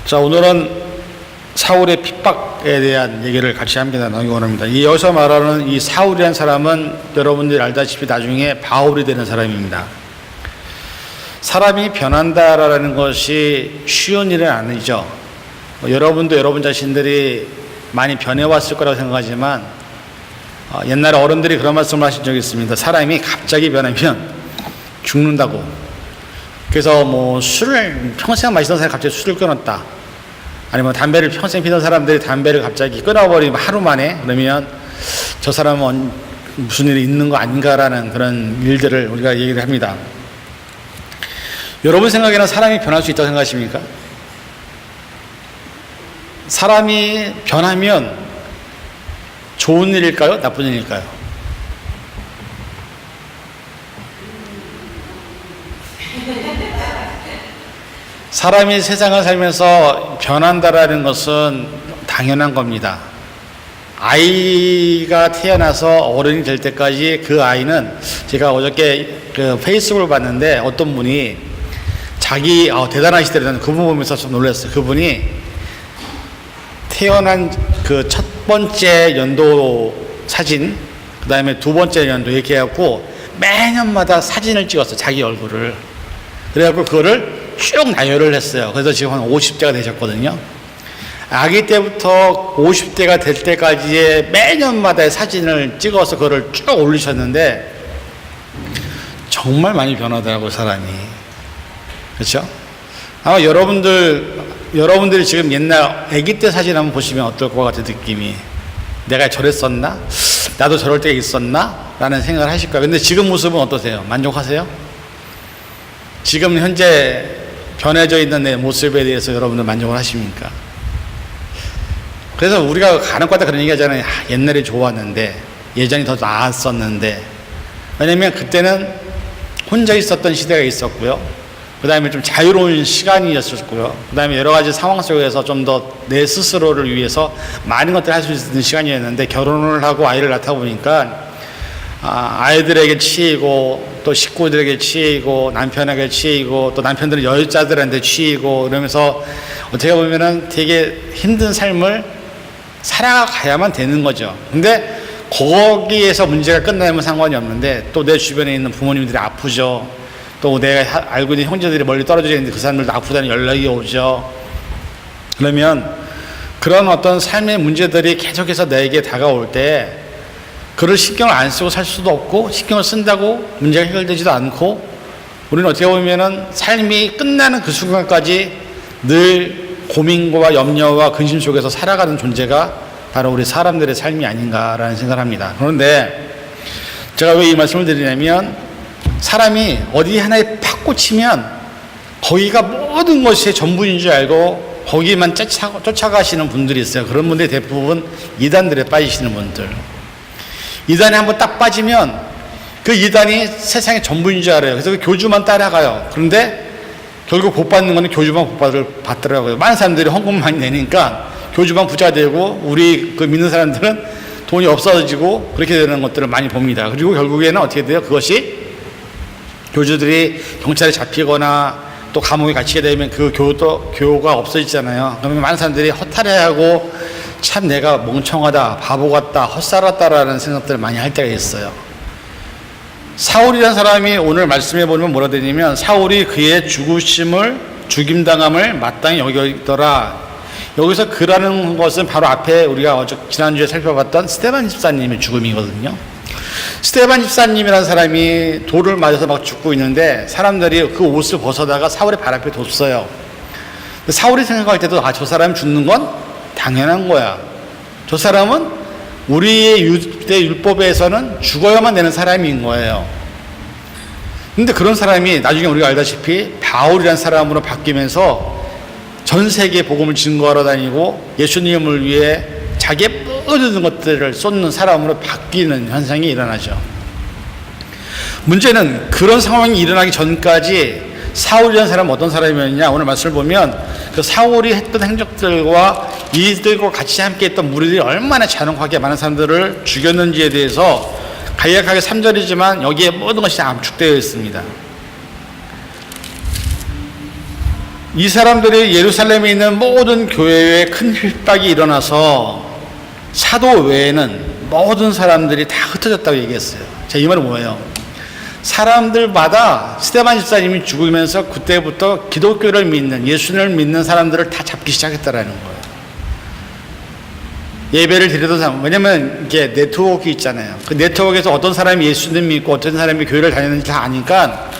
자, 오늘은 사울의 핍박에 대한 얘기를 같이 함께 나누기 원합니다. 여기서 말하는 이 사울이라는 사람은 여러분들이 알다시피 나중에 바울이 되는 사람입니다. 사람이 변한다라는 것이 쉬운 일은 아니죠. 여러분도 여러분 자신들이 많이 변해왔을 거라고 생각하지만 옛날에 어른들이 그런 말씀을 하신 적이 있습니다. 사람이 갑자기 변하면 죽는다고. 그래서 뭐 술을 평생 마시던 사람이 갑자기 술을 끊었다. 아니면 담배를 평생 피던 사람들이 담배를 갑자기 끊어버리면 하루 만에, 그러면 저 사람은 무슨 일이 있는 거 아닌가라는 그런 일들을 우리가 얘기를 합니다. 여러분 생각에는 사람이 변할 수 있다고 생각하십니까? 사람이 변하면 좋은 일일까요? 나쁜 일일까요? 사람이 세상을 살면서 변한다라는 것은 당연한 겁니다. 아이가 태어나서 어른이 될 때까지 그 아이는, 제가 어저께 그 페이스북을 봤는데 어떤 분이 자기 대단하시더라는 그분 보면서 좀 놀랐어요. 그분이 태어난 그 첫 번째 연도 사진, 그 다음에 두 번째 연도 이렇게 해갖고 매년마다 사진을 찍었어요. 자기 얼굴을. 그래갖고 그거를 쭉 나열을 했어요. 그래서 지금 한 50대가 되셨거든요. 아기 때부터 50대가 될 때까지의 매년마다의 사진을 찍어서 그거를 쭉 올리셨는데 정말 많이 변하더라고요, 사람이. 그렇죠? 아마 여러분들이 지금 옛날 아기 때 사진 한번 보시면 어떨 것 같아요, 느낌이. 내가 저랬었나? 나도 저럴 때가 있었나? 라는 생각을 하실 거예요. 근데 지금 모습은 어떠세요? 만족하세요? 지금 현재 변해져 있는 내 모습에 대해서 여러분들 만족을 하십니까? 그래서 우리가 간혹가다 그런 얘기 하잖아요. 옛날에 좋았는데, 예전이 더 나았었는데. 왜냐면 그때는 혼자 있었던 시대가 있었고요. 그 다음에 좀 자유로운 시간이었었고요. 그 다음에 여러 가지 상황 속에서 좀 더 내 스스로를 위해서 많은 것들을 할 수 있는 시간이었는데, 결혼을 하고 아이를 낳다 보니까 아이들에게 치이고 또 식구들에게 치이고 남편에게 치이고 또 남편들은 여자들한테 치이고, 이러면서 어떻게 보면은 되게 힘든 삶을 살아가야만 되는 거죠. 근데 거기에서 문제가 끝나면 상관이 없는데, 또 내 주변에 있는 부모님들이 아프죠. 또 내가 알고 있는 형제들이 멀리 떨어져 있는데 그 사람들도 아프다는 연락이 오죠. 그러면 그런 어떤 삶의 문제들이 계속해서 내게 다가올 때 그걸 신경을 안 쓰고 살 수도 없고, 신경을 쓴다고 문제가 해결되지도 않고, 우리는 어떻게 보면은 삶이 끝나는 그 순간까지 늘 고민과 염려와 근심 속에서 살아가는 존재가 바로 우리 사람들의 삶이 아닌가라는 생각을 합니다. 그런데 제가 왜 이 말씀을 드리냐면, 사람이 어디 하나에 팍 꽂히면 거기가 모든 것이 전부인 줄 알고 거기만 쫓아가시는 분들이 있어요. 그런 분들이 대부분 이단들에 빠지시는 분들. 이단에 한번 딱 빠지면 그 이단이 세상의 전부인 줄 알아요. 그래서 그 교주만 따라가요. 그런데 결국 복 받는 거는 교주만 받더라고요. 많은 사람들이 헌금 많이 내니까 교주만 부자 되고, 우리 그 믿는 사람들은 돈이 없어지고 그렇게 되는 것들을 많이 봅니다. 그리고 결국에는 어떻게 돼요? 그것이 교주들이 경찰에 잡히거나 또 감옥에 갇히게 되면 그 교가 없어지잖아요. 그러면 많은 사람들이 허탈해하고, 참 내가 멍청하다, 바보 같다, 헛살았다라는 생각들을 많이 할 때가 있어요. 사울이라는 사람이 오늘 말씀해 보면 뭐라 되냐면, 사울이 그의 죽임당함을 마땅히 여기더라. 여기서 그라는 것은 바로 앞에 우리가 지난주에 살펴봤던 스데반 집사님의 죽음이거든요. 스데반 집사님이라는 사람이 돌을 맞아서 막 죽고 있는데, 사람들이 그 옷을 벗어다가 사울의 발 앞에 뒀어요. 사울이 생각할 때도 저 사람이 죽는 건 당연한 거야. 저 사람은 우리의 유대 율법에서는 죽어야만 되는 사람인 거예요. 근데 그런 사람이 나중에 우리가 알다시피 바울이라는 사람으로 바뀌면서 전 세계에 복음을 증거하러 다니고 예수님을 위해 자기의 모든 것들을 쏟는 사람으로 바뀌는 현상이 일어나죠. 문제는 그런 상황이 일어나기 전까지 사울이라는 사람은 어떤 사람이었냐? 오늘 말씀을 보면 그 사울이 했던 행적들과 이들과 같이 함께 했던 무리들이 얼마나 잔혹하게 많은 사람들을 죽였는지에 대해서 간략하게 3절이지만 여기에 모든 것이 압축되어 있습니다. 이 사람들이 예루살렘에 있는 모든 교회에 큰 핍박이 일어나서 사도 외에는 모든 사람들이 다 흩어졌다고 얘기했어요. 자, 이 말은 뭐예요? 사람들마다 스데반 집사님이 죽으면서 그때부터 기독교를 믿는, 예수님을 믿는 사람들을 다 잡기 시작했다라는 거예요. 예배를 드리던 사람, 왜냐면 이게 네트워크 있잖아요. 그 네트워크에서 어떤 사람이 예수님 믿고 어떤 사람이 교회를 다녔는지 다 아니까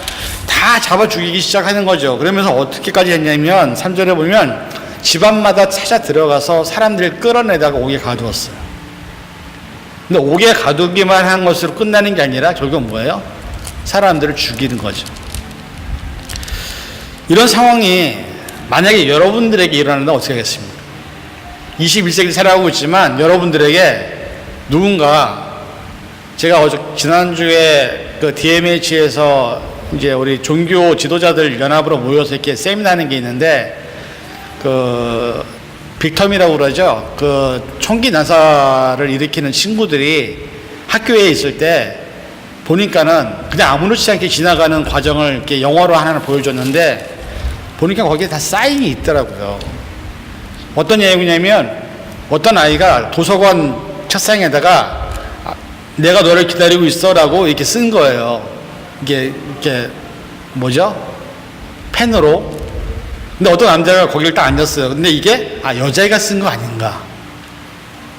다 잡아 죽이기 시작하는 거죠. 그러면서 어떻게까지 했냐면 3절에 보면 집안마다 찾아 들어가서 사람들을 끌어내다가 옥에 가두었어요. 근데 옥에 가두기만 한 것으로 끝나는 게 아니라 결국은 뭐예요? 사람들을 죽이는 거죠. 이런 상황이 만약에 여러분들에게 일어난다면 어떻게 하겠습니까? 21세기 살아가고 있지만 여러분들에게 누군가, 제가 지난주에 그 DMH에서 이제 우리 종교 지도자들 연합으로 모여서 이렇게 세미나 하는 게 있는데, 그 빅텀이라고 그러죠. 그 총기 난사를 일으키는 친구들이 학교에 있을 때 보니까는 그냥 아무렇지 않게 지나가는 과정을 이렇게 영화로 하나 보여줬는데, 보니까 거기에 다 사인이 있더라고요. 어떤 얘기냐면 어떤 아이가 도서관 책상에다가 내가 너를 기다리고 있어라고 이렇게 쓴 거예요. 이게 뭐죠? 펜으로. 근데 어떤 남자가 거기를 딱 앉았어요. 근데 이게 여자애가 쓴 거 아닌가.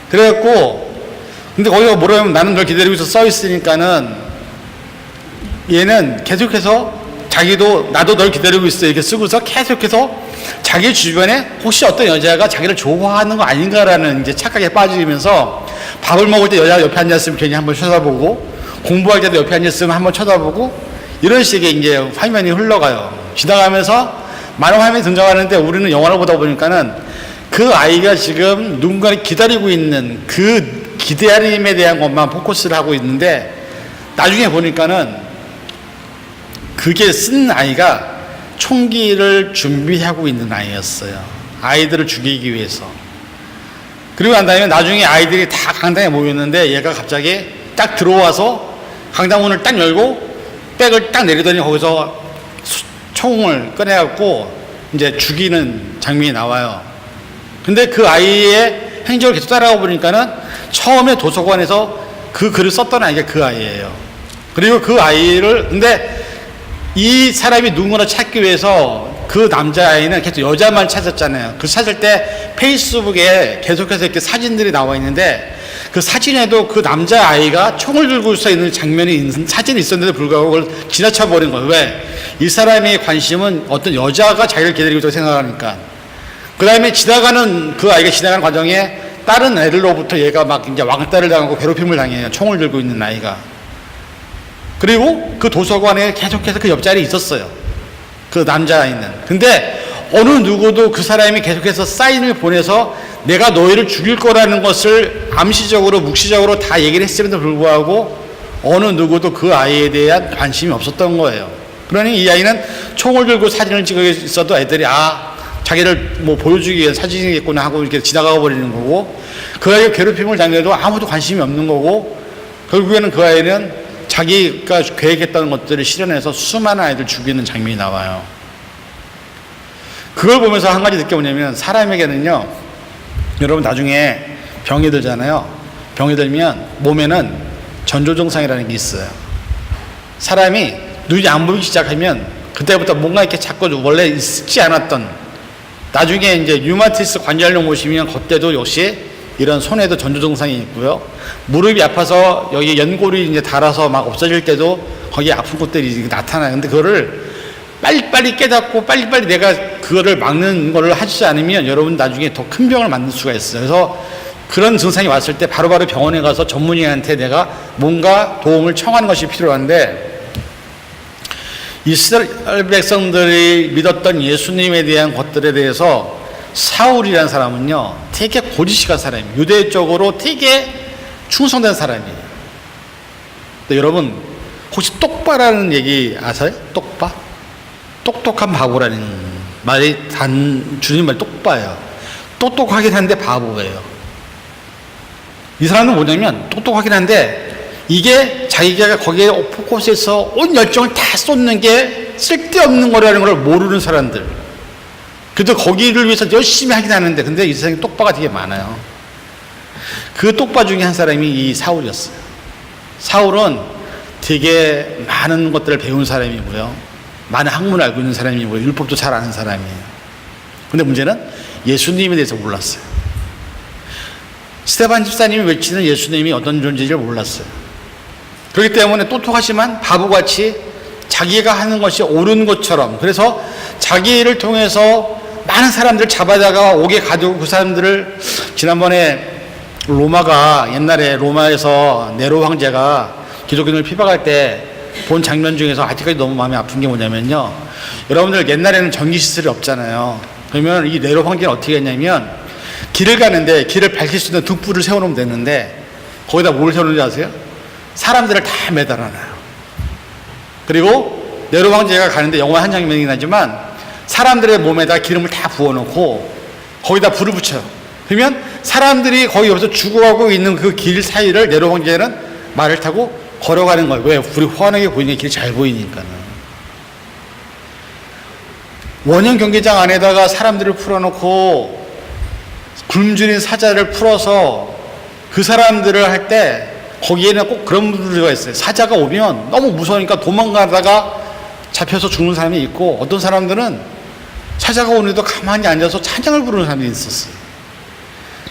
그래갖고 근데 거기가 뭐라면 나는 널 기다리고 있어 써 있으니까는 얘는 계속해서 자기도 나도 널 기다리고 있어 이렇게 쓰고서 계속해서 자기 주변에 혹시 어떤 여자가 자기를 좋아하는 거 아닌가라는 이제 착각에 빠지면서 밥을 먹을 때 여자가 옆에 앉았으면 괜히 한번 쳐다보고, 공부할 때도 옆에 앉았으면 한번 쳐다보고, 이런 식의 이제 화면이 흘러가요. 지나가면서 많은 화면이 등장하는데 우리는 영화를 보다 보니까는 그 아이가 지금 누군가를 기다리고 있는 그 기다림에 대한 것만 포커스를 하고 있는데, 나중에 보니까는 그게 쓴 아이가 총기를 준비하고 있는 아이였어요. 아이들을 죽이기 위해서. 그리고 난 다음에 나중에 아이들이 다 강당에 모였는데 얘가 갑자기 딱 들어와서 강당문을 딱 열고 백을 딱 내리더니 거기서 총을 꺼내갖고 이제 죽이는 장면이 나와요. 근데 그 아이의 행적을 계속 따라가 보니까는 처음에 도서관에서 그 글을 썼던 아이가 그 아이예요. 그리고 그 아이를, 근데 이 사람이 누구나 찾기 위해서 그 남자아이는 계속 여자만 찾았잖아요. 그 찾을 때 페이스북에 계속해서 이렇게 사진들이 나와 있는데, 그 사진에도 그 남자아이가 총을 들고 서 있는 장면이 사진이 있었는데 불구하고 그걸 지나쳐 버린 거예요. 왜? 이 사람의 관심은 어떤 여자가 자기를 기다리고 있다고 생각하니까. 그 다음에 지나가는, 그 아이가 지나가는 과정에 다른 애들로부터 얘가 막 이제 왕따를 당하고 괴롭힘을 당해요. 총을 들고 있는 아이가. 그리고 그 도서관에 계속해서 그 옆자리에 있었어요. 그 남자아이는. 근데 어느 누구도 그 사람이 계속해서 사인을 보내서 내가 너희를 죽일 거라는 것을 암시적으로 묵시적으로 다 얘기를 했음에도 불구하고 어느 누구도 그 아이에 대한 관심이 없었던 거예요. 그러니 이 아이는 총을 들고 사진을 찍어 있어도 애들이 자기를 뭐 보여주기 위한 사진이겠구나 하고 이렇게 지나가 버리는 거고, 그 아이가 괴롭힘을 당해도 아무도 관심이 없는 거고, 결국에는 그 아이는 자기가 계획했던 것들을 실현해서 수많은 아이들 죽이는 장면이 나와요. 그걸 보면서 한 가지 느껴보냐면, 사람에게는요, 여러분 나중에 병이 들잖아요. 병이 들면 몸에는 전조증상이라는 게 있어요. 사람이 눈이 안 보이기 시작하면 그때부터 뭔가 이렇게 자꾸 원래 있지 않았던, 나중에 이제 류마티스 관절염 오시면 그때도 역시 이런 손에도 전조증상이 있고요. 무릎이 아파서 여기 연골이 이제 닳아서 막 없어질 때도 거기에 아픈 곳들이 나타나요. 근데 그거를 빨리빨리 깨닫고 빨리빨리 내가 그거를 막는 거를 하지 않으면 여러분 나중에 더 큰 병을 만들 수가 있어요. 그래서 그런 증상이 왔을 때 바로바로 병원에 가서 전문의한테 내가 뭔가 도움을 청하는 것이 필요한데, 이스라엘 백성들이 믿었던 예수님에 대한 것들에 대해서 사울이라는 사람은요, 되게 고지식한 사람이에요. 유대 쪽으로 되게 충성된 사람이에요. 근데 여러분, 혹시 똑바라는 얘기 아세요? 똑바? 똑똑한 바보라는 말이 주님 말 똑바예요. 똑똑하긴 한데 바보예요. 이 사람은 뭐냐면 똑똑하긴 한데 이게 자기가 거기에 포커스에서 온 열정을 다 쏟는 게 쓸데없는 거라는 걸 모르는 사람들. 그래도 거기를 위해서 열심히 하긴 하는데, 근데 이 세상에 똑바가 되게 많아요. 그 똑바 중에 한 사람이 이 사울이었어요. 사울은 되게 많은 것들을 배운 사람이고요. 많은 학문을 알고 있는 사람이고요. 율법도 잘 아는 사람이에요. 근데 문제는 예수님에 대해서 몰랐어요. 스데반 집사님이 외치는 예수님이 어떤 존재인지를 몰랐어요. 그렇기 때문에 똑똑하지만 바보같이 자기가 하는 것이 옳은 것처럼, 그래서 자기 일을 통해서 많은 사람들을 잡아다가 옥에 가두고 그 사람들을, 지난번에 로마가, 옛날에 로마에서 네로 황제가 기독교인을 피박할 때 본 장면 중에서 아직까지 너무 마음이 아픈 게 뭐냐면요, 여러분들 옛날에는 전기시설이 없잖아요. 그러면 이 네로 황제는 어떻게 했냐면, 길을 가는데 길을 밝힐 수 있는 등불을 세워놓으면 되는데, 거기다 뭘 세워놓는지 아세요? 사람들을 다 매달아놔요. 그리고 네로 황제가 가는데 영화 한 장면이긴 하지만 사람들의 몸에다 기름을 다 부어놓고 거기다 불을 붙여요. 그러면 사람들이 거기 여기서 죽어가고 있는 그 길 사이를 네로 황제는 말을 타고 걸어가는 거예요. 왜? 불이 환하게 보이는 길이 잘 보이니까는. 원형 경기장 안에다가 사람들을 풀어놓고 굶주린 사자를 풀어서 그 사람들을 할 때, 거기에는 꼭 그런 분들이 있어요. 사자가 오면 너무 무서우니까 도망가다가 잡혀서 죽는 사람이 있고, 어떤 사람들은 사자가 오는데도 가만히 앉아서 찬양을 부르는 사람이 있었어요.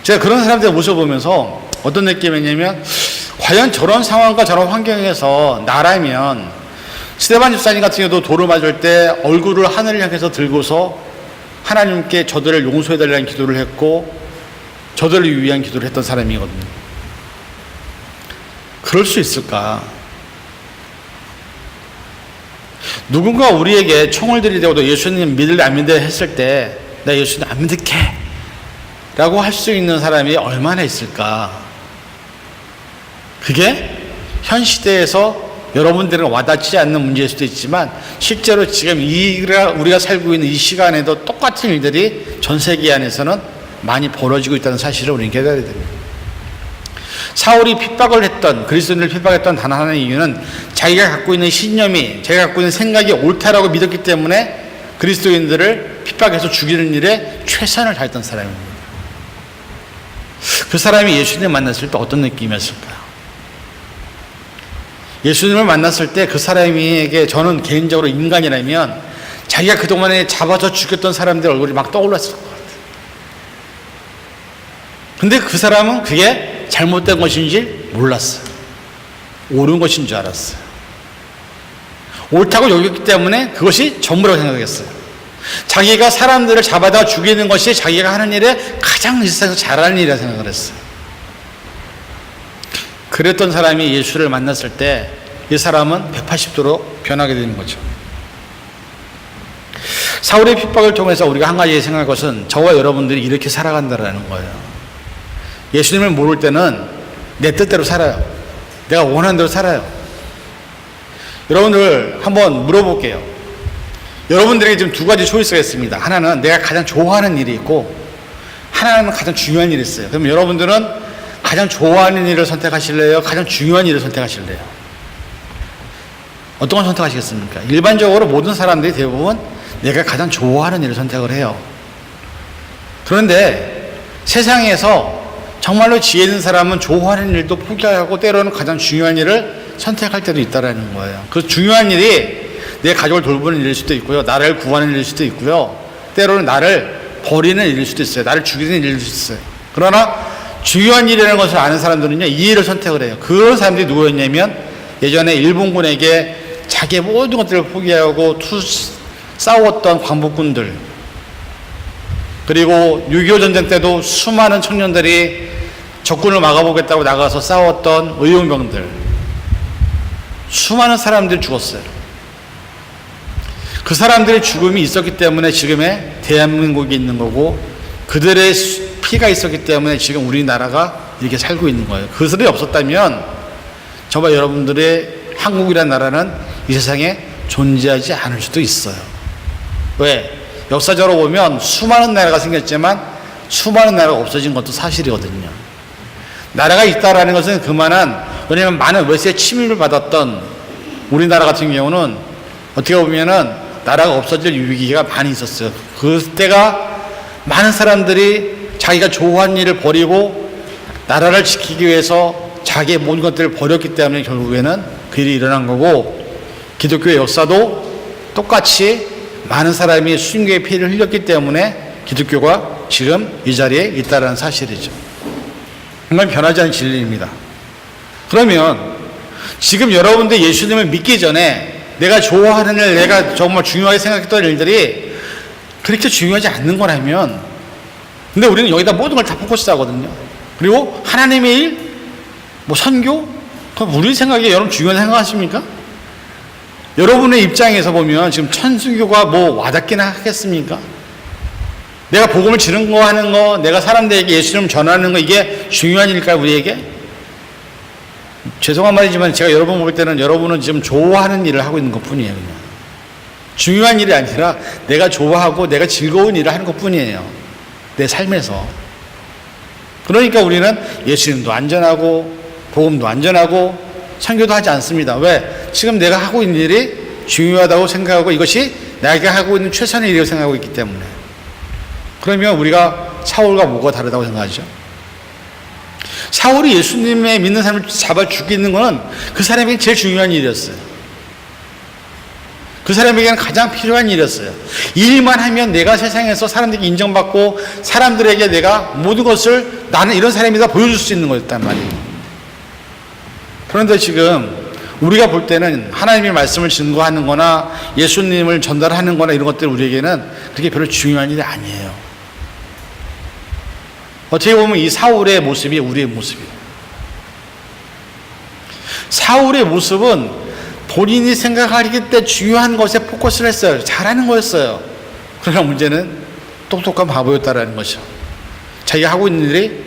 제가 그런 사람들의 모습을 보면서 어떤 느낌이냐면, 과연 저런 상황과 저런 환경에서 나라면, 스데반 집사님 같은 경우도 돌을 맞을 때 얼굴을 하늘을 향해서 들고서 하나님께 저들을 용서해달라는 기도를 했고 저들을 위한 기도를 했던 사람이거든요. 그럴 수 있을까? 누군가 우리에게 총을 들이대고도 예수님 믿을래 안 믿을래 했을 때, 나 예수님 안 믿을게 라고 할 수 있는 사람이 얼마나 있을까? 그게 현 시대에서 여러분들은 와닿지 않는 문제일 수도 있지만, 실제로 지금 우리가 살고 있는 이 시간에도 똑같은 일들이 전 세계 안에서는 많이 벌어지고 있다는 사실을 우리는 깨달아야 됩니다. 사울이 핍박을 했던, 그리스도인을 핍박했던 단 하나의 이유는 자기가 갖고 있는 신념이, 자기가 갖고 있는 생각이 옳다라고 믿었기 때문에 그리스도인들을 핍박해서 죽이는 일에 최선을 다했던 사람입니다. 그 사람이 예수님을 만났을 때 어떤 느낌이었을까요? 예수님을 만났을 때 그 사람에게, 저는 개인적으로 인간이라면 자기가 그동안에 잡아서 죽였던 사람들 얼굴이 막 떠올랐을 것 같아요. 근데 그 사람은 그게 잘못된 것인지 몰랐어요. 옳은 것인 줄 알았어요. 옳다고 여겼기 때문에 그것이 전부라고 생각했어요. 자기가 사람들을 잡아다 죽이는 것이 자기가 하는 일에 가장 이 세상에서 잘하는 일이라고 생각을 했어요. 그랬던 사람이 예수를 만났을 때 이 사람은 180도로 변하게 되는 거죠. 사울의 핍박을 통해서 우리가 한 가지 생각할 것은, 저와 여러분들이 이렇게 살아간다는 거예요. 예수님을 모를 때는 내 뜻대로 살아요. 내가 원하는 대로 살아요. 여러분들 한번 물어볼게요. 여러분들에게 지금 두 가지 초이스가 있습니다. 하나는 내가 가장 좋아하는 일이 있고, 하나는 가장 중요한 일이 있어요. 그럼 여러분들은 가장 좋아하는 일을 선택하실래요? 가장 중요한 일을 선택하실래요? 어떤 걸 선택하시겠습니까? 일반적으로 모든 사람들이 대부분 내가 가장 좋아하는 일을 선택을 해요. 그런데 세상에서 정말로 지혜 있는 사람은 좋아하는 일도 포기하고 때로는 가장 중요한 일을 선택할 때도 있다는 거예요. 그 중요한 일이 내 가족을 돌보는 일일 수도 있고요, 나를 구하는 일일 수도 있고요, 때로는 나를 버리는 일일 수도 있어요, 나를 죽이는 일일 수도 있어요. 그러나 중요한 일이라는 것을 아는 사람들은요, 이 일을 선택을 해요. 그런 사람들이 누구였냐면, 예전에 일본군에게 자기의 모든 것들을 포기하고 싸웠던 광복군들, 그리고 6.25 전쟁 때도 수많은 청년들이 적군을 막아보겠다고 나가서 싸웠던 의용병들, 수많은 사람들이 죽었어요. 그 사람들의 죽음이 있었기 때문에 지금의 대한민국이 있는 거고, 그들의 피가 있었기 때문에 지금 우리나라가 이렇게 살고 있는 거예요. 그들이 없었다면 저와 여러분들의 한국이라는 나라는 이 세상에 존재하지 않을 수도 있어요. 왜? 역사적으로 보면 수많은 나라가 생겼지만 수많은 나라가 없어진 것도 사실이거든요. 나라가 있다라는 것은 그만한, 왜냐하면 많은 외세 침입을 받았던 우리나라 같은 경우는 어떻게 보면은 나라가 없어질 위기가 많이 있었어요. 그때가 많은 사람들이 자기가 좋아하는 일을 버리고 나라를 지키기 위해서 자기의 모든 것들을 버렸기 때문에 결국에는 그 일이 일어난 거고, 기독교의 역사도 똑같이 많은 사람이 순교의 피를 흘렸기 때문에 기독교가 지금 이 자리에 있다는 사실이죠. 정말 변하지 않은 진리입니다. 그러면 지금 여러분들 예수님을 믿기 전에 내가 좋아하는 일, 내가 정말 중요하게 생각했던 일들이 그렇게 중요하지 않는 거라면, 근데 우리는 여기다 모든 걸 다 포커스 하거든요. 그리고 하나님의 일, 뭐 선교, 그럼 우리 생각에 여러분 중요한 생각하십니까? 여러분의 입장에서 보면 지금 천수교가 뭐 와닿긴 하겠습니까? 내가 복음을 지는 거 하는 거, 내가 사람들에게 예수님을 전하는 거, 이게 중요한 일일까요, 우리에게? 죄송한 말이지만 제가 여러분 볼 때는 여러분은 지금 좋아하는 일을 하고 있는 것 뿐이에요. 그냥 중요한 일이 아니라 내가 좋아하고 내가 즐거운 일을 하는 것 뿐이에요, 내 삶에서. 그러니까 우리는 예수님도 안전하고 복음도 안전하고 선교도 하지 않습니다. 왜? 지금 내가 하고 있는 일이 중요하다고 생각하고 이것이 내가 하고 있는 최선의 일이라고 생각하고 있기 때문에. 그러면 우리가 사울과 뭐가 다르다고 생각하죠? 사울이 예수님의 믿는 사람을 잡아 죽이는 것은 그 사람에게 제일 중요한 일이었어요. 그 사람에게는 가장 필요한 일이었어요. 일만 하면 내가 세상에서 사람들에게 인정받고 사람들에게 내가 모든 것을 나는 이런 사람이다 보여줄 수 있는 거였단 말이에요. 그런데 지금 우리가 볼 때는 하나님의 말씀을 증거하는 거나 예수님을 전달하는 거나 이런 것들 우리에게는 그렇게 별로 중요한 일이 아니에요. 어떻게 보면 이 사울의 모습이 우리의 모습이에요. 사울의 모습은 본인이 생각하기 때 중요한 것에 포커스를 했어요. 잘하는 거였어요. 그러나 문제는 똑똑한 바보였다라는 것이죠. 자기가 하고 있는 일이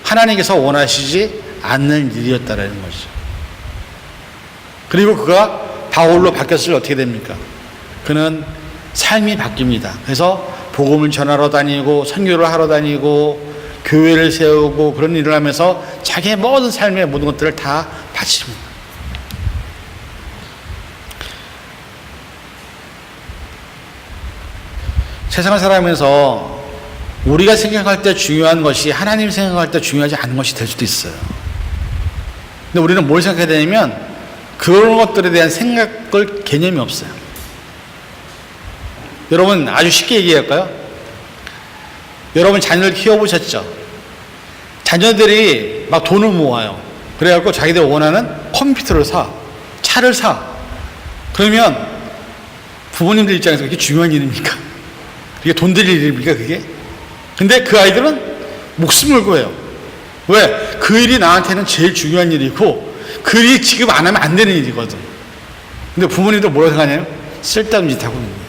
하나님께서 원하시지 않는 일이었다라는 것이죠. 그리고 그가 바울로 바뀌었을 때 어떻게 됩니까? 그는 삶이 바뀝니다. 그래서 복음을 전하러 다니고 선교를 하러 다니고 교회를 세우고 그런 일을 하면서 자기의 모든 삶의 모든 것들을 다 바칩니다. 세상을 살아가면서 우리가 생각할 때 중요한 것이 하나님 생각할 때 중요하지 않은 것이 될 수도 있어요. 근데 우리는 뭘 생각해야 되냐면 그런 것들에 대한 생각을 개념이 없어요. 여러분 아주 쉽게 얘기할까요? 여러분 자녀를 키워보셨죠? 자녀들이 막 돈을 모아요. 그래갖고 자기들 원하는 컴퓨터를 사, 차를 사. 그러면 부모님들 입장에서 그게 중요한 일입니까? 그게 돈 들 일입니까 그게? 근데 그 아이들은 목숨 걸고 해요. 왜? 그 일이 나한테는 제일 중요한 일이고 그 일이 지금 안 하면 안 되는 일이거든. 근데 부모님들 뭐라고 생각하냐면 쓸데없는 짓 하고 있는 거예요.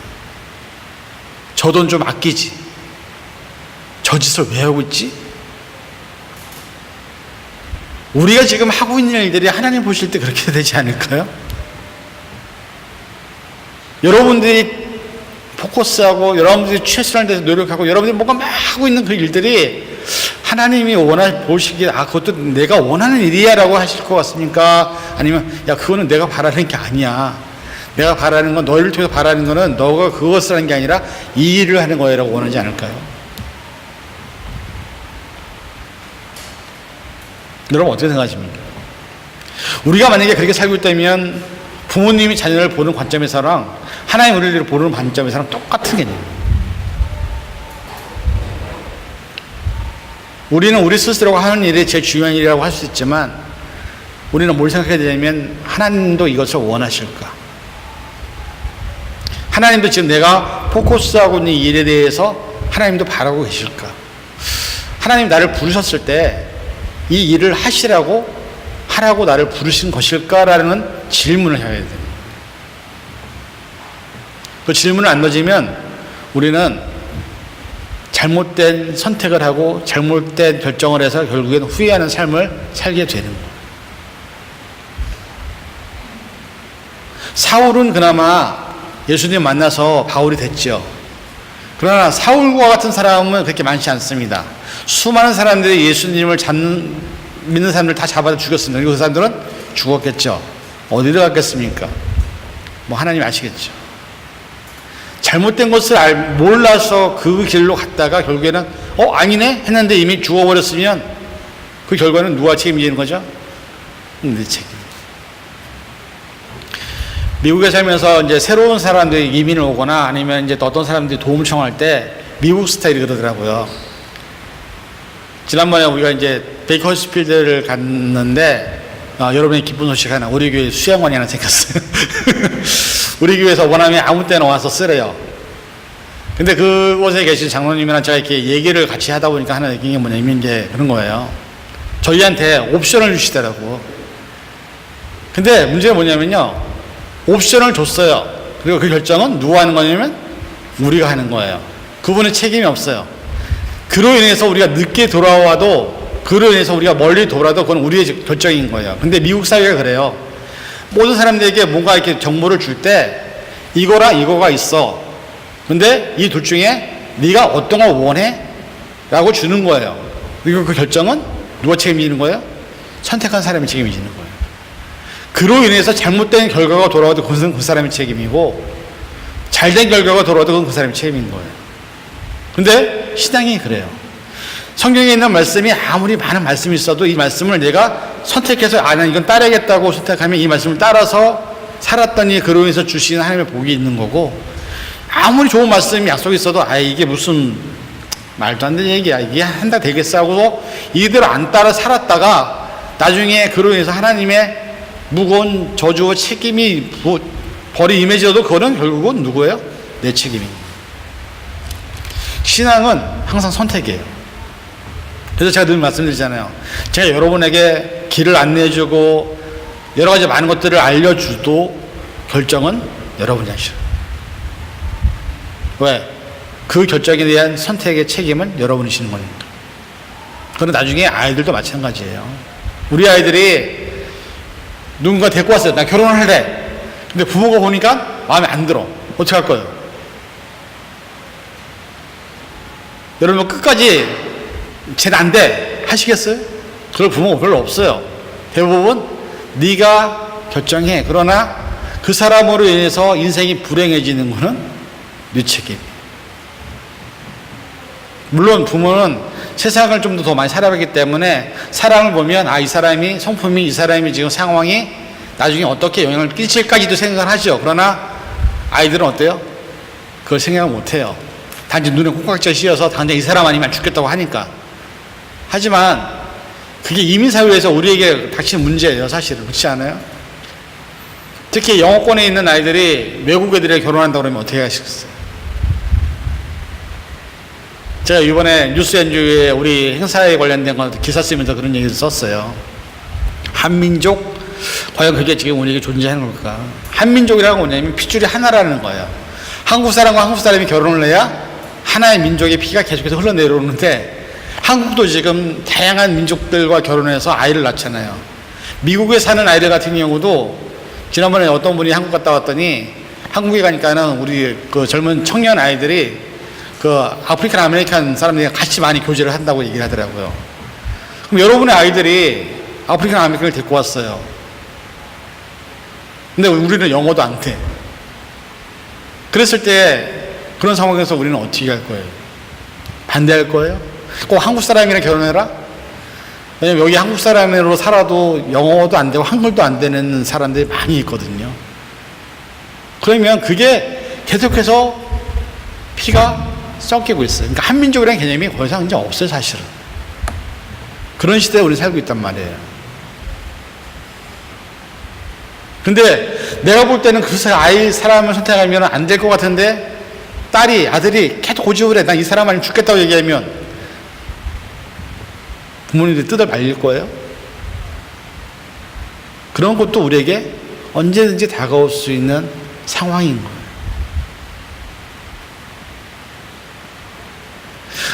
저 돈 좀 아끼지. 저 짓을 왜 하고 있지? 우리가 지금 하고 있는 일들이 하나님 보실 때 그렇게 되지 않을까요? 여러분들이 포커스하고 여러분들이 최선을 다해서 노력하고 여러분들이 뭔가 막 하고 있는 그 일들이 하나님이 보시기에 그것도 내가 원하는 일이야 라고 하실 것 같습니까? 아니면 야 그거는 내가 바라는 게 아니야, 내가 바라는 건 너희를 통해서 바라는 거는 너가 그것을 하는 게 아니라 이 일을 하는 거야 라고 원하지 않을까요? 여러분 어떻게 생각하십니까? 우리가 만약에 그렇게 살고 있다면 부모님이 자녀를 보는 관점에서랑 하나님 우리를 보는 관점에서랑 똑같은 개념이에요. 우리는 우리 스스로가 하는 일이 제일 중요한 일이라고 할 수 있지만 우리는 뭘 생각해야 되냐면 하나님도 이것을 원하실까? 하나님도 지금 내가 포커스하고 있는 이 일에 대해서 하나님도 바라고 계실까? 하나님 나를 부르셨을 때 이 일을 하라고 나를 부르신 것일까라는 질문을 해야 돼요. 그 질문을 안 던지면 우리는 잘못된 선택을 하고 잘못된 결정을 해서 결국엔 후회하는 삶을 살게 되는 거예요. 사울은 그나마 예수님 만나서 바울이 됐죠. 그러나 사울과 같은 사람은 그렇게 많지 않습니다. 수많은 사람들이 예수님을 믿는 사람들 다 잡아서 죽였습니다. 그리고 그 사람들은 죽었겠죠. 어디로 갔겠습니까? 뭐 하나님 아시겠죠. 잘못된 것을 몰라서 그 길로 갔다가 결국에는 아니네 했는데 이미 죽어버렸으면 그 결과는 누가 책임지는 거죠? 내 책임. 미국에 살면서 이제 새로운 사람들이 이민을 오거나 아니면 이제 어떤 사람들이 도움을 청할 때 미국 스타일이 그러더라고요. 지난번에 우리가 이제 베이커스필드를 갔는데 여러분의 기쁜 소식 하나, 우리 교회 수양관이 하나 생겼어요. 우리 교회에서 원하면 아무 때나 와서 쓰래요. 근데 그곳에 계신 장로님이랑 제가 이렇게 얘기를 같이 하다 보니까 하나 느낀 게 뭐냐면 이제 그런 거예요. 저희한테 옵션을 주시더라고. 근데 문제가 뭐냐면요, 옵션을 줬어요. 그리고 그 결정은 누가 하는 거냐면 우리가 하는 거예요. 그분의 책임이 없어요. 그로 인해서 우리가 늦게 돌아와도, 그로 인해서 우리가 멀리 돌아도 그건 우리의 결정인 거예요. 근데 미국 사회가 그래요. 모든 사람들에게 뭔가 이렇게 정보를 줄 때 이거랑 이거가 있어. 근데 이 둘 중에 네가 어떤 걸 원해? 라고 주는 거예요. 그리고 그 결정은 누가 책임지는 거예요? 선택한 사람이 책임지는 거예요. 그로 인해서 잘못된 결과가 돌아와도 그것은 그 사람의 책임이고, 잘된 결과가 돌아와도 그건 그 사람의 책임인 거예요. 근데 신앙이 그래요. 성경에 있는 말씀이 아무리 많은 말씀이 있어도 이 말씀을 내가 선택해서 나는 이건 따라야겠다고 선택하면 이 말씀을 따라서 살았더니 그로 인해서 주시는 하나님의 복이 있는 거고, 아무리 좋은 말씀이 약속이 있어도 이게 무슨 말도 안 되는 얘기야, 이게 한다 되겠어 하고 이대로 안 따라 살았다가 나중에 그로 인해서 하나님의 무거운 저주와 책임이 벌이 임해져도 그거는 결국은 누구예요? 내 책임입니다. 신앙은 항상 선택이에요. 그래서 제가 늘 말씀드리잖아요. 제가 여러분에게 길을 안내해주고 여러 가지 많은 것들을 알려줘도 결정은 여러분이 하셔요. 왜? 그 결정에 대한 선택의 책임은 여러분이 지는 거니까. 그건 나중에 아이들도 마찬가지예요. 우리 아이들이 누군가 데리고 왔어요. 나 결혼을 할래. 근데 부모가 보니까 마음에 안 들어. 어떻게 할 거예요? 여러분 끝까지 쟤는 안 돼 하시겠어요? 그럴 부모가 별로 없어요. 대부분 네가 결정해. 그러나 그 사람으로 인해서 인생이 불행해지는 거는 네 책임. 물론 부모는 세상을 좀 더 많이 살아봤기 때문에 사람을 보면 이 사람이 성품이, 이 사람이 지금 상황이 나중에 어떻게 영향을 끼칠까지도 생각을 하죠. 그러나 아이들은 어때요? 그걸 생각을 못해요. 단지 눈에 콩깍지가 씌어서 당장 이 사람 아니면 죽겠다고 하니까. 하지만 그게 이민사회에서 우리에게 닥친 문제예요, 사실은. 그렇지 않아요? 특히 영어권에 있는 아이들이 외국 애들이랑 결혼한다고 그러면 어떻게 하시겠어요? 제가 이번에 뉴스엔주에 우리 행사에 관련된 거 기사 쓰면서 그런 얘기를 썼어요. 한민족, 과연 그게 지금 우리에게 존재하는 걸까? 한민족이라는 건 뭐냐면 핏줄이 하나라는 거예요. 한국 사람과 한국 사람이 결혼을 해야 하나의 민족의 피가 계속해서 흘러내려오는데, 한국도 지금 다양한 민족들과 결혼해서 아이를 낳잖아요. 미국에 사는 아이들 같은 경우도 지난번에 어떤 분이 한국 갔다 왔더니, 한국에 가니까는 우리 그 젊은 청년 아이들이 그 아프리칸 아메리칸 사람들이 같이 많이 교제를 한다고 얘기를 하더라고요. 그럼 여러분의 아이들이 아프리칸 아메리칸을 데리고 왔어요. 근데 우리는 영어도 안 돼. 그랬을 때 그런 상황에서 우리는 어떻게 할 거예요? 반대할 거예요? 꼭 한국 사람이랑 결혼해라? 왜냐면 여기 한국 사람으로 살아도 영어도 안 되고 한글도 안 되는 사람들이 많이 있거든요. 그러면 그게 계속해서 피가 섞이고 있어요. 그러니까 한민족이라는 개념이 더 이상 이제 없어요, 사실은. 그런 시대에 우리 살고 있단 말이에요. 근데 내가 볼 때는 그 사람을 선택하면 안 될 것 같은데, 딸이, 아들이 계속 고집을 해. 난 이 사람 아니면 죽겠다고 얘기하면 부모님들이 뜯어 말릴 거예요? 그런 것도 우리에게 언제든지 다가올 수 있는 상황인 거예요.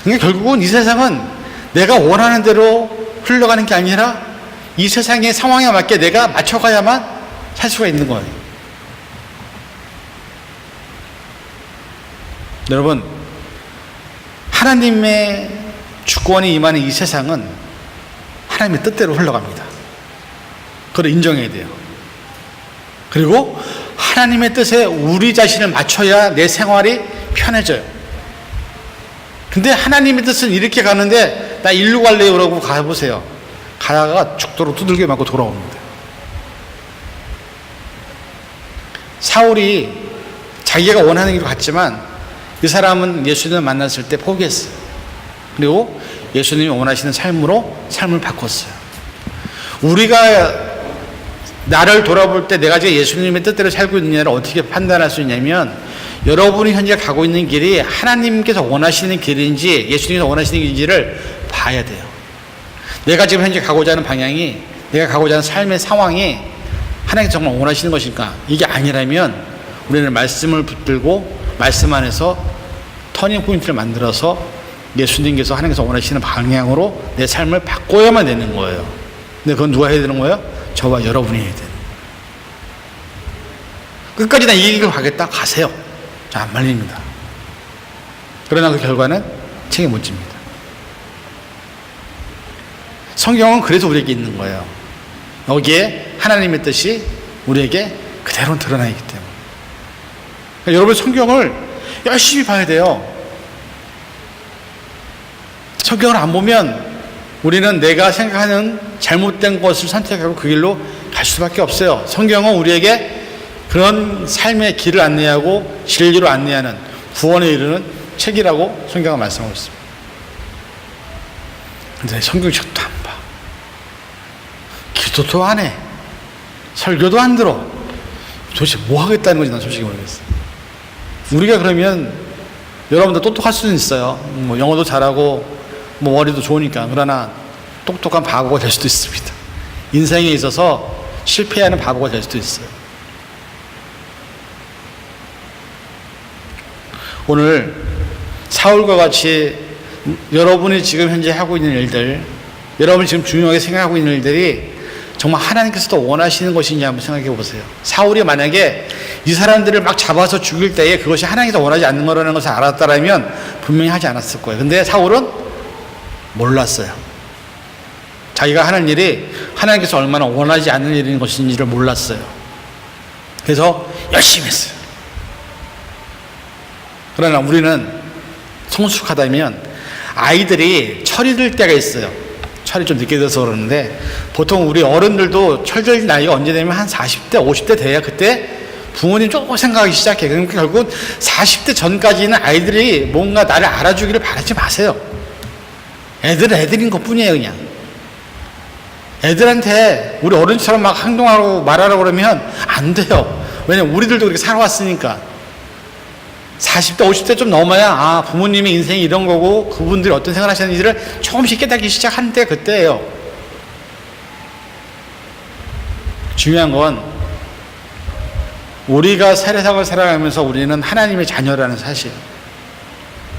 그러니까 결국은 이 세상은 내가 원하는 대로 흘러가는 게 아니라 이 세상의 상황에 맞게 내가 맞춰가야만 살 수가 있는 거예요. 여러분, 하나님의 주권이 임하는 이 세상은 하나님의 뜻대로 흘러갑니다. 그걸 인정해야 돼요. 그리고 하나님의 뜻에 우리 자신을 맞춰야 내 생활이 편해져요. 근데 하나님의 뜻은 이렇게 가는데 나 일로 갈래요 그러고 가보세요. 가다가 죽도록 두들겨 맞고 돌아옵니다. 사울이 자기가 원하는 길로 갔지만 이 사람은 예수님을 만났을 때 포기했어요. 그리고 예수님이 원하시는 삶으로 삶을 바꿨어요. 우리가 나를 돌아볼 때 내가 지금 예수님의 뜻대로 살고 있느냐를 어떻게 판단할 수 있냐면 여러분이 현재 가고 있는 길이 하나님께서 원하시는 길인지 예수님께서 원하시는 길인지를 봐야 돼요. 내가 지금 현재 가고자 하는 방향이 내가 가고자 하는 삶의 상황이 하나님께서 정말 원하시는 것일까? 이게 아니라면 우리는 말씀을 붙들고 말씀 안에서 터닝 포인트를 만들어서 예수님께서 하나님께서 원하시는 방향으로 내 삶을 바꿔야만 되는 거예요. 근데 그건 누가 해야 되는 거예요? 저와 여러분이 해야 돼요. 끝까지 나 이 길을 가겠다? 가세요. 저 안 말립니다. 그러나 그 결과는 책임 못 집니다. 성경은 그래서 우리에게 있는 거예요. 여기에 하나님의 뜻이 우리에게 그대로 드러나 있기 때문에. 그러니까 여러분 성경을 열심히 봐야 돼요. 성경을 안 보면 우리는 내가 생각하는 잘못된 것을 선택하고 그 길로 갈 수밖에 없어요. 성경은 우리에게 그런 삶의 길을 안내하고 진리로 안내하는 구원에 이르는 책이라고 성경은 말씀하고 있습니다. 근데 성경책도 안 봐. 기도도 안 해. 설교도 안 들어. 도대체 뭐 하겠다는 건지 난 솔직히 모르겠어요. 우리가 그러면 여러분들 똑똑할 수는 있어요. 뭐 영어도 잘하고 뭐 머리도 좋으니까. 그러나 똑똑한 바보가 될 수도 있습니다. 인생에 있어서 실패하는 바보가 될 수도 있어요. 오늘 사울과 같이 여러분이 지금 현재 하고 있는 일들, 여러분이 지금 중요하게 생각하고 있는 일들이 정말 하나님께서도 원하시는 것이냐 한번 생각해 보세요. 사울이 만약에 이 사람들을 막 잡아서 죽일 때에 그것이 하나님께서 원하지 않는 거라는 것을 알았다면 분명히 하지 않았을 거예요. 근데 사울은 몰랐어요. 자기가 하는 일이 하나님께서 얼마나 원하지 않는 일인 것인지를 몰랐어요. 그래서 열심히 했어요. 그러나 우리는 성숙하다면 아이들이 철이 들 때가 있어요. 철이 좀 늦게 들어서 그러는데 보통 우리 어른들도 철들 나이가 언제 되면 한 40대, 50대 돼야 그때 부모님 조금 생각하기 시작해요. 그러니까 결국 40대 전까지는 아이들이 뭔가 나를 알아주기를 바라지 마세요. 애들은 애들인 것 뿐이에요, 그냥. 애들한테 우리 어른처럼 막 행동하고 말하라고 그러면 안 돼요. 왜냐면 우리들도 그렇게 살아왔으니까. 40대, 50대 좀 넘어야 아, 부모님의 인생이 이런 거고 그분들이 어떤 생각을 하시는지를 조금씩 깨닫기 시작한 때 그때예요. 중요한 건 우리가 세례상을 살아가면서 우리는 하나님의 자녀라는 사실,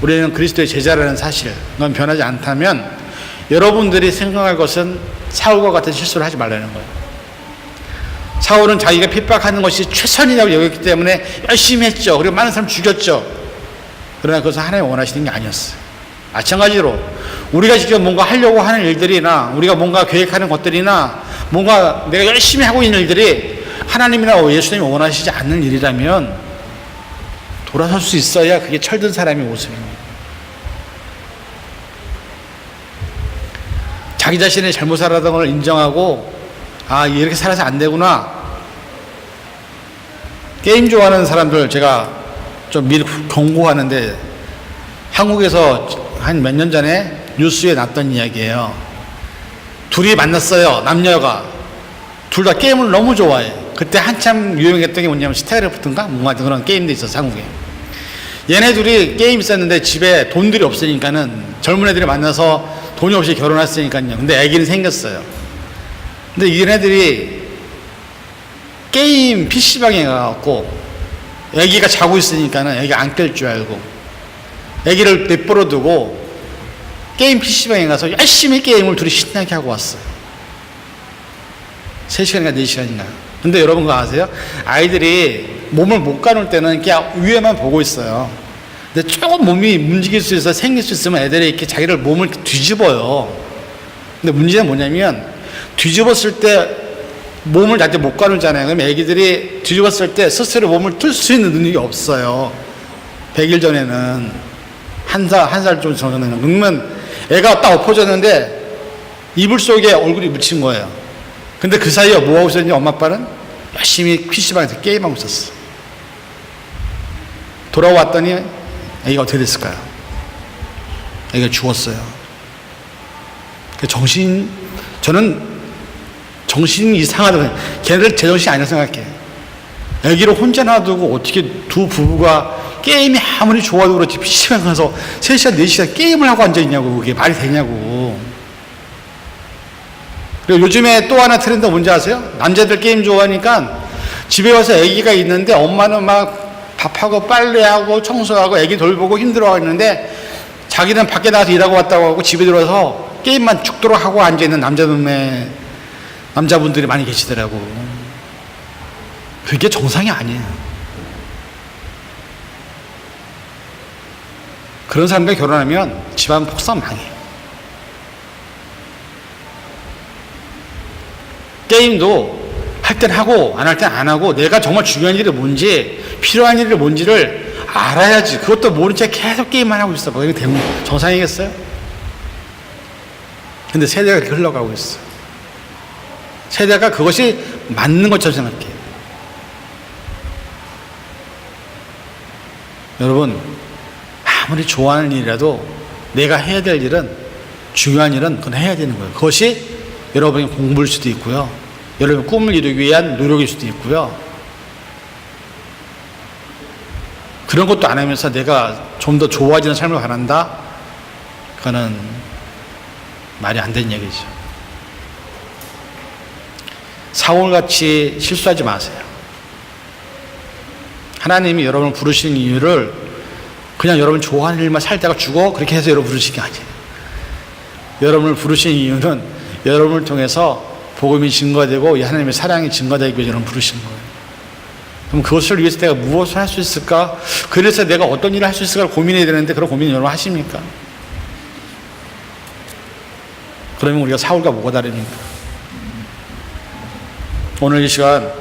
우리는 그리스도의 제자라는 사실, 그건 변하지 않다면 여러분들이 생각할 것은 사울과 같은 실수를 하지 말라는 거예요. 사울은 자기가 핍박하는 것이 최선이라고 여겼기 때문에 열심히 했죠. 그리고 많은 사람 죽였죠. 그러나 그것은 하나님이 원하시는 게 아니었어요. 마찬가지로 우리가 지금 뭔가 하려고 하는 일들이나 우리가 뭔가 계획하는 것들이나 뭔가 내가 열심히 하고 있는 일들이 하나님이나 예수님이 원하시지 않는 일이라면 돌아설 수 있어야 그게 철든 사람의 모습입니다. 자기 자신의 잘못 살았던 걸 인정하고 아, 이렇게 살아서 안 되구나. 게임 좋아하는 사람들 제가 좀 미리 경고하는데 한국에서 한 몇 년 전에 뉴스에 났던 이야기예요. 둘이 만났어요. 남녀가. 둘 다 게임을 너무 좋아해. 그때 한참 유행했던 게 뭐냐면 스타크래프트인가? 뭔가 그런 게임도 있었어, 한국에. 얘네 둘이 게임 있었는데 집에 돈들이 없으니까는 젊은 애들이 만나서 돈이 없이 결혼했으니까요. 근데 애기는 생겼어요. 근데 얘네들이 게임 PC방에 가갖고 애기가 자고 있으니까는 애기가 안 깰 줄 알고 애기를 내버려 두고 게임 PC방에 가서 열심히 게임을 둘이 신나게 하고 왔어요. 3시간인가 4시간인가. 근데 여러분 그거 아세요? 아이들이 몸을 못 가눌 때는 그냥 위에만 보고 있어요. 근데 조금 몸이 움직일 수 있어 생길 수 있으면 애들이 이렇게 자기를 몸을 뒤집어요. 근데 문제는 뭐냐면 뒤집었을 때 몸을 자체 못 가누잖아요. 그럼 애기들이 뒤집었을 때 스스로 몸을 틀 수 있는 능력이 없어요. 100일 전에는 한 살 좀 전에는. 그러면 애가 딱 엎어졌는데 이불 속에 얼굴이 묻힌 거예요. 근데 그 사이에 뭐 하고 있었는지 엄마 아빠는 열심히 PC방에서 게임하고 있었어. 돌아왔더니 애기가 어떻게 됐을까요? 애기가 죽었어요. 저는 정신이 이상하다고, 걔네들 제정신이 아니라 생각해. 애기를 혼자 놔두고 어떻게 두 부부가 게임이 아무리 좋아도 그렇지 PC방 가서 3시간, 4시간 게임을 하고 앉아있냐고. 그게 말이 되냐고. 그리고 요즘에 또 하나 트렌드 뭔지 아세요? 남자들 게임 좋아하니까 집에 와서 애기가 있는데 엄마는 막 밥하고 빨래하고 청소하고 애기 돌보고 힘들어하고 있는데 자기는 밖에 나가서 일하고 왔다고 하고 집에 들어와서 게임만 죽도록 하고 앉아있는 남자분들이 많이 계시더라고. 그게 정상이 아니에요. 그런 사람들 결혼하면 집안 폭삭 망해요. 게임도 할 땐 하고 안 할 땐 안 하고 내가 정말 중요한 일이 뭔지 필요한 일이 뭔지를 알아야지. 그것도 모른 채 계속 게임만 하고 있어. 그게 정상이겠어요? 근데 세대가 그렇게 흘러가고 있어. 세대가 그것이 맞는 것처럼 생각해요. 여러분, 아무리 좋아하는 일이라도 내가 해야 될 일은, 중요한 일은 그건 해야 되는 거예요. 그것이 여러분의 공부일 수도 있고요, 여러분의 꿈을 이루기 위한 노력일 수도 있고요. 그런 것도 안 하면서 내가 좀 더 좋아지는 삶을 바란다? 그거는 말이 안 되는 얘기죠. 사울같이 실수하지 마세요. 하나님이 여러분을 부르신 이유를 그냥 여러분 좋아하는 일만 살다가 죽어 그렇게 해서 여러분 부르신 게 아니에요. 여러분을 부르신 이유는 여러분을 통해서 복음이 증거되고 하나님의 사랑이 증거되기 위해서 여러분 부르신 거예요. 그럼 그것을 위해서 내가 무엇을 할 수 있을까? 그래서 내가 어떤 일을 할 수 있을까 고민해야 되는데 그런 고민 여러분 하십니까? 그러면 우리가 사울과 뭐가 다릅니까? 오늘 이 시간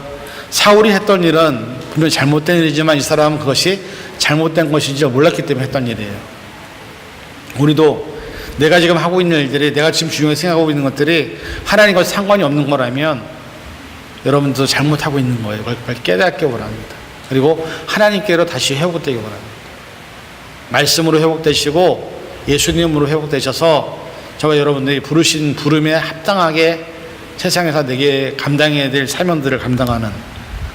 사울이 했던 일은 분명히 잘못된 일이지만 이 사람은 그것이 잘못된 것인지 몰랐기 때문에 했던 일이에요. 우리도 내가 지금 하고 있는 일들이, 내가 지금 중요하게 생각하고 있는 것들이 하나님과 상관이 없는 거라면 여러분도 잘못하고 있는 거예요. 그걸 깨닫기 원합니다. 그리고 하나님께로 다시 회복되기 원합니다. 말씀으로 회복되시고 예수님으로 회복되셔서 저와 여러분들이 부르신 부름에 합당하게 세상에서 내게 감당해야 될 사명들을 감당하는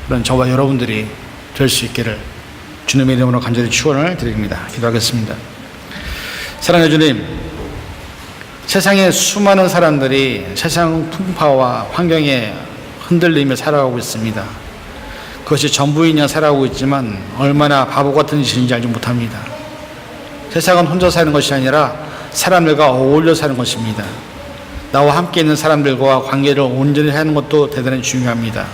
그런 저와 여러분들이 될 수 있기를 주님의 이름으로 간절히 축원을 드립니다. 기도하겠습니다. 사랑해 주님, 세상에 수많은 사람들이 세상 풍파와 환경에 흔들리며 살아가고 있습니다. 그것이 전부이냐 살아가고 있지만 얼마나 바보 같은 짓인지 알지 못합니다. 세상은 혼자 사는 것이 아니라 사람들과 어울려 사는 것입니다. 나와 함께 있는 사람들과 관계를 온전히 하는 것도 대단히 중요합니다.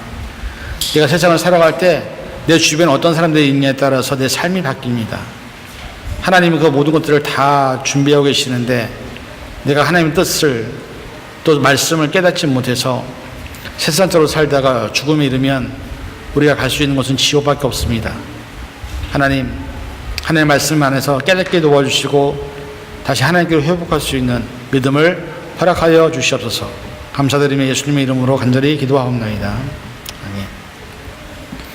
내가 세상을 살아갈 때 내 주변에 어떤 사람들이 있냐에 따라서 내 삶이 바뀝니다. 하나님이 그 모든 것들을 다 준비하고 계시는데 내가 하나님의 뜻을 또 말씀을 깨닫지 못해서 세상적으로 살다가 죽음에 이르면 우리가 갈 수 있는 것은 지옥밖에 없습니다. 하나님, 하나님의 말씀 안에서 깨닫게 도와주시고 다시 하나님께로 회복할 수 있는 믿음을 허락하여 주시옵소서. 감사드리며 예수님의 이름으로 간절히 기도하옵나이다.